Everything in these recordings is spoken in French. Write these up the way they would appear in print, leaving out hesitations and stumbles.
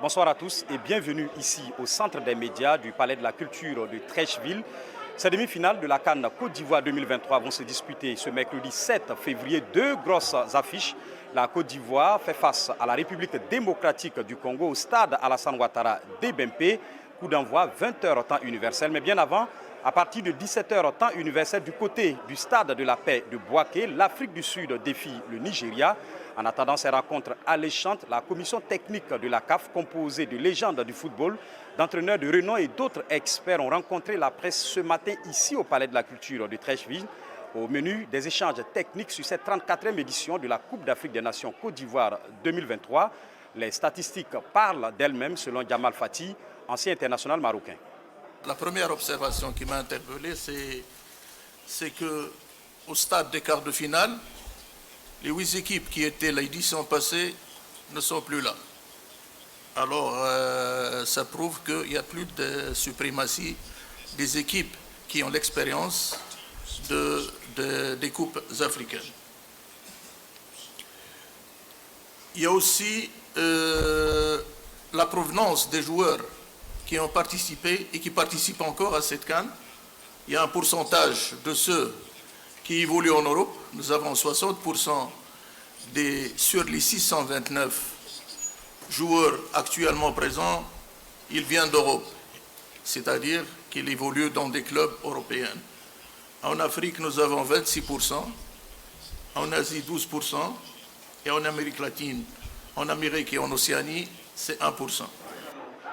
Bonsoir à tous et bienvenue ici au centre des médias du Palais de la Culture de Treichville. Ces demi-finales de la CAN Côte d'Ivoire 2023 vont se disputer ce mercredi 7 février. Deux grosses affiches. La Côte d'Ivoire fait face à la République démocratique du Congo au stade Alassane Ouattara d'Ebempe. Coup d'envoi 20h temps universel. Mais bien avant, à partir de 17h temps universel du côté du stade de la paix de Bouaké, l'Afrique du Sud défie le Nigeria. En attendant ces rencontres alléchantes, la commission technique de la CAF, composée de légendes du football, d'entraîneurs de renom et d'autres experts, ont rencontré la presse ce matin ici au Palais de la Culture de Treichville. Au menu des échanges techniques sur cette 34e édition de la Coupe d'Afrique des Nations Côte d'Ivoire 2023. Les statistiques parlent d'elles-mêmes selon Djamal Fati, ancien international marocain. La première observation qui m'a interpellé, c'est qu'au stade des quarts de finale, les 8 équipes qui étaient l'édition passée ne sont plus là. Alors, ça prouve qu'il n'y a plus de suprématie des équipes qui ont l'expérience des coupes africaines. Il y a aussi la provenance des joueurs qui ont participé et qui participent encore à cette CAN. Il y a un pourcentage de ceux qui évoluent en Europe. Nous avons 60% sur les 629 joueurs actuellement présents, ils viennent d'Europe, c'est-à-dire qu'ils évoluent dans des clubs européens. En Afrique, nous avons 26%, en Asie 12%, et en Amérique latine, en Amérique et en Océanie, c'est 1%.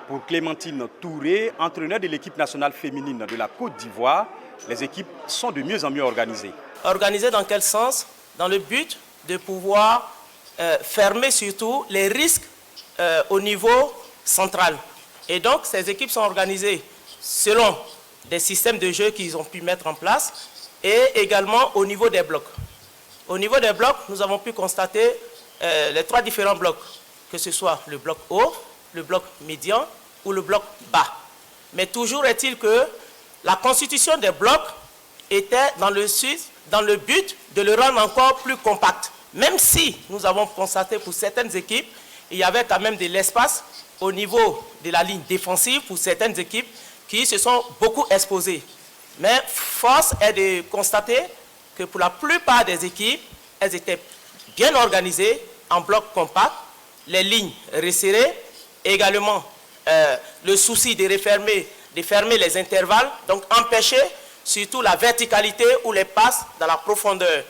Pour Clémentine Touré, entraîneur de l'équipe nationale féminine de la Côte d'Ivoire, les équipes sont de mieux en mieux organisées. Organisées dans quel sens? Dans le but de pouvoir fermer surtout les risques au niveau central. Et donc, ces équipes sont organisées selon des systèmes de jeu qu'ils ont pu mettre en place et également au niveau des blocs. Au niveau des blocs, nous avons pu constater les 3 différents blocs, que ce soit le bloc haut, le bloc médian ou le bloc bas. Mais toujours est-il que la constitution des blocs était dans le but de le rendre encore plus compact. Même si nous avons constaté pour certaines équipes, il y avait quand même de l'espace au niveau de la ligne défensive pour certaines équipes qui se sont beaucoup exposées. Mais force est de constater que pour la plupart des équipes, elles étaient bien organisées en bloc compact, les lignes resserrées, également le souci de fermer les intervalles, donc empêcher surtout la verticalité ou les passes dans la profondeur.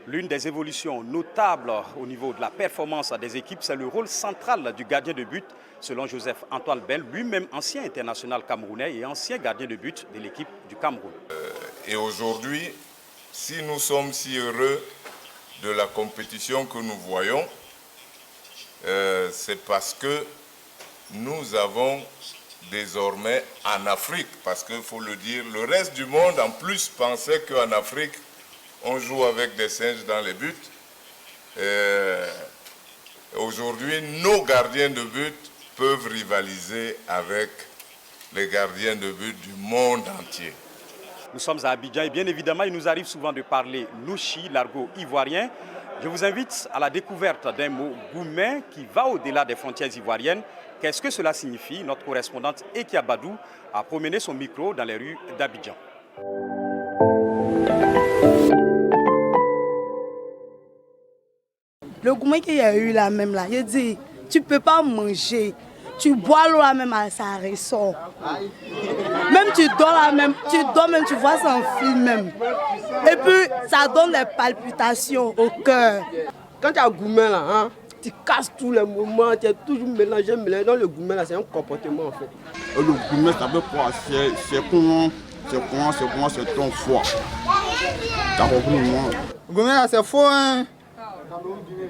L'une des évolutions notables au niveau de la performance des équipes, c'est le rôle central du gardien de but, selon Joseph-Antoine Bell, lui-même ancien international camerounais et ancien gardien de but de l'équipe du Cameroun. Et aujourd'hui, si nous sommes si heureux de la compétition que nous voyons, c'est parce que nous avons désormais en Afrique, parce qu'il faut le dire, le reste du monde en plus pensait qu'en Afrique, on joue avec des singes dans les buts. Aujourd'hui, nos gardiens de but peuvent rivaliser avec les gardiens de but du monde entier. Nous sommes à Abidjan et bien évidemment, il nous arrive souvent de parler louchi, l'argot ivoirien. Je vous invite à la découverte d'un mot goumen qui va au-delà des frontières ivoiriennes. Qu'est-ce que cela signifie? Notre correspondante Eki Abadou a promené son micro dans les rues d'Abidjan. Le gourmet qu'il y a eu là même là, il dit tu peux pas manger, tu bois l'eau là même ça ressort. Même tu dors là même, tu vois ça en film même. Et puis ça donne des palpitations au cœur. Quand tu as gourmet là, hein, tu casses tous les moments, tu es toujours mélangé. Dans le gourmet là, c'est un comportement en fait. Le gourmet ça veut quoi? C'est ton foie. T'as compris moi? Le gourmet là c'est faux hein.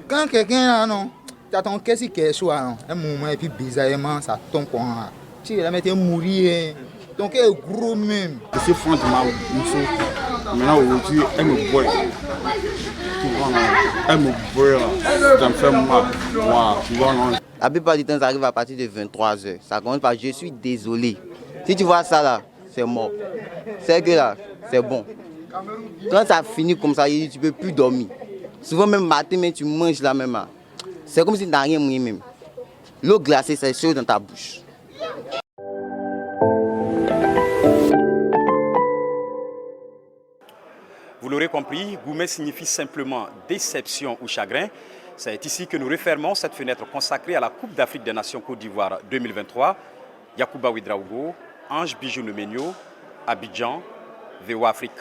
Quand quelqu'un là non, tu as ton caisse qui est chaud un moment et puis bizarrement ça tombe quoi. Tu la mettre mourir. Ton cœur est gros même. Je suis franc de ma mission. Maintenant aujourd'hui, elle me boit. Elle me boit. Ça me fait mal. Wow, tu vois non. La plupart du temps, ça arrive à partir de 23h. Ça commence par je suis désolé. Si tu vois ça là, c'est mort. C'est que là, c'est bon. Quand ça finit comme ça, tu ne peux plus dormir. Souvent même matin, mais tu manges là même. C'est comme si tu n'as rien mangé même. L'eau glacée, c'est chaud dans ta bouche. Vous l'aurez compris, gourmet signifie simplement déception ou chagrin. C'est ici que nous refermons cette fenêtre consacrée à la Coupe d'Afrique des Nations Côte d'Ivoire 2023. Yacouba Ouedraogo, Ange Bijou Nomenio, Abidjan, VOA Afrique.